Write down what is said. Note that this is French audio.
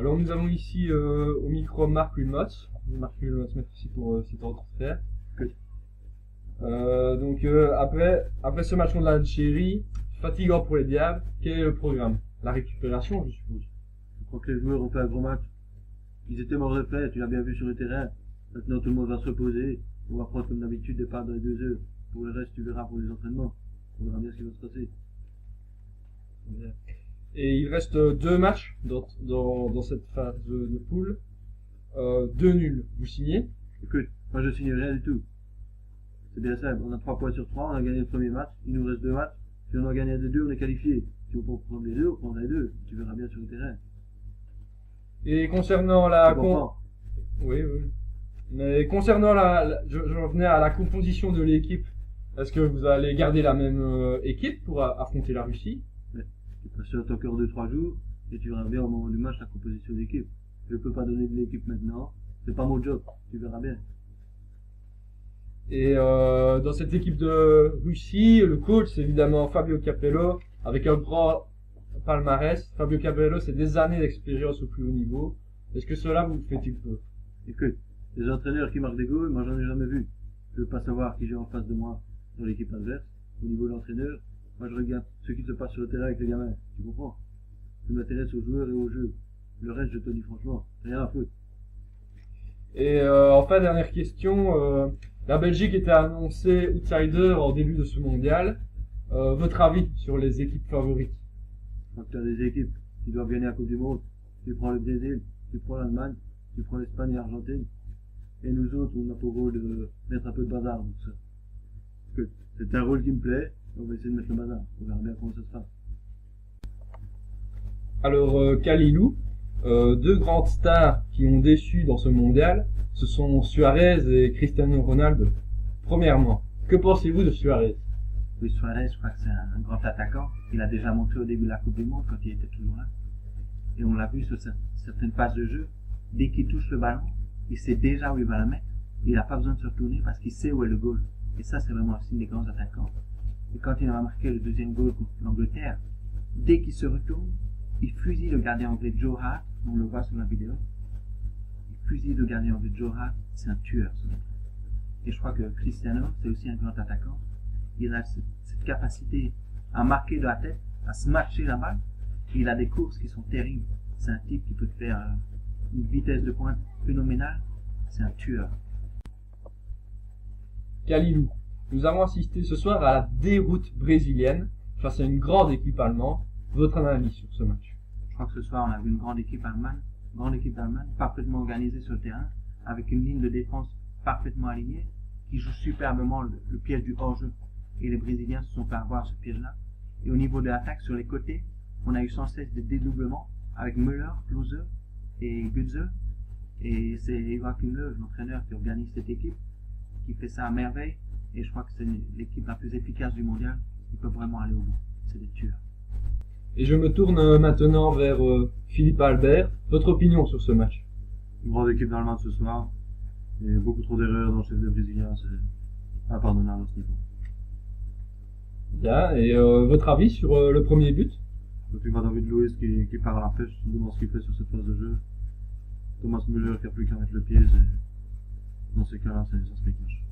Alors nous avons ici au micro Marc Wilmots. Marc Wilmots, merci pour cet transfert. Après ce match contre l'Algérie, fatigant pour les Diables, quel est le programme? La récupération, je suppose. Je crois que les joueurs ont fait un gros match. Ils étaient morts de faim, tu l'as bien vu sur le terrain. Maintenant tout le monde va se reposer. On va prendre comme d'habitude des parts dans les 2 heures. Pour le reste, tu verras pour les entraînements. On verra bien ce qui va se passer. Et il reste 2 matchs dans cette phase de poule. 2 nuls. Vous signez? Écoute, moi je signe rien du tout. C'est bien simple, on a 3 points sur 3, on a gagné le premier match, il nous reste 2 matchs. Si on a gagné les 2, on est qualifié. Si on peut prendre les 2, on prend les 2. Tu verras bien sur le terrain. Et concernant la... Tu comprends? Oui. Mais concernant je revenais à la composition de l'équipe. Est-ce que vous allez garder la même équipe pour affronter la Russie? Tu patientes encore 2-3 jours et tu verras bien au moment du match la composition d'équipe. Je peux pas donner de l'équipe maintenant, c'est pas mon job, tu verras bien. Et dans cette équipe de Russie, le coach c'est évidemment Fabio Capello, avec un grand palmarès. Fabio Capello, c'est des années d'expérience au plus haut niveau. Est-ce que cela vous fait-il peur? Écoute, les entraîneurs qui marquent des goals, moi j'en ai jamais vu. Je veux pas savoir qui j'ai en face de moi dans l'équipe adverse. Au niveau de l'entraîneur, moi je regarde ce qui se passe sur le terrain avec les gamins, tu comprends? Je m'intéresse aux joueurs et au jeu. Le reste, je te dis franchement, rien à foutre. Et enfin, dernière question, la Belgique était annoncée outsider en début de ce mondial. Votre avis sur les équipes favorites? Quand tu as des équipes qui doivent gagner la Coupe du Monde, tu prends le Brésil, tu prends l'Allemagne, tu prends l'Espagne et l'Argentine. Et nous autres, on a pour rôle de mettre un peu de bazar dans tout ça. Écoute, c'est un rôle qui me plaît, on va essayer de mettre le bazar. On verra bien comment ça se passe. Alors, Kalilou, 2 grandes stars qui ont déçu dans ce mondial, ce sont Suarez et Cristiano Ronaldo. Premièrement, que pensez-vous de Suarez? Luis Suarez, je crois que c'est un grand attaquant. Il a déjà montré au début de la Coupe du Monde quand il était toujours là. Et on l'a vu sur certaines phases de jeu. Dès qu'il touche le ballon, il sait déjà où il va la mettre. Il n'a pas besoin de se retourner parce qu'il sait où est le goal. Et ça, c'est vraiment un signe des grands attaquants. Et quand il a marqué le 2e goal contre l'Angleterre, dès qu'il se retourne, il fusille le gardien anglais Joe Hart, on le voit sur la vidéo. Il fusille le gardien anglais Joe Hart, c'est un tueur. Et je crois que Cristiano, c'est aussi un grand attaquant. Il a cette capacité à marquer de la tête, à se matcher la balle. Il a des courses qui sont terribles. C'est un type qui peut te faire une vitesse de pointe phénoménale. C'est un tueur. Kalilou, nous avons assisté ce soir à la déroute brésilienne face à une grande équipe allemande. Votre analyse sur ce match? Je crois que ce soir, on a vu une grande équipe d'Allemagne, parfaitement organisée sur le terrain, avec une ligne de défense parfaitement alignée, qui joue superbement le piège du hors-jeu. Et les Brésiliens se sont fait avoir ce piège-là. Et au niveau de l'attaque, sur les côtés, on a eu sans cesse des dédoublements avec Müller, Klose et Götze. Et c'est Joachim Löw, l'entraîneur qui organise cette équipe, qui fait ça à merveille. Et je crois que c'est l'équipe la plus efficace du mondial. Ils peuvent vraiment aller au bout. C'est des tueurs. Et je me tourne maintenant vers Philippe Albert. Votre opinion sur ce match? Une grande équipe d'Allemagne ce soir. Et beaucoup trop d'erreurs dans le chef de Brésilien, c'est impardonnable à ce niveau. Bien, et votre avis sur le premier but? Quand tu vois David Luiz qui part à la pêche, tu te demandes ce qu'il fait sur cette phase de jeu. Thomas Müller qui a plus qu'à mettre le pied, dans ces cas-là, ça se dégage.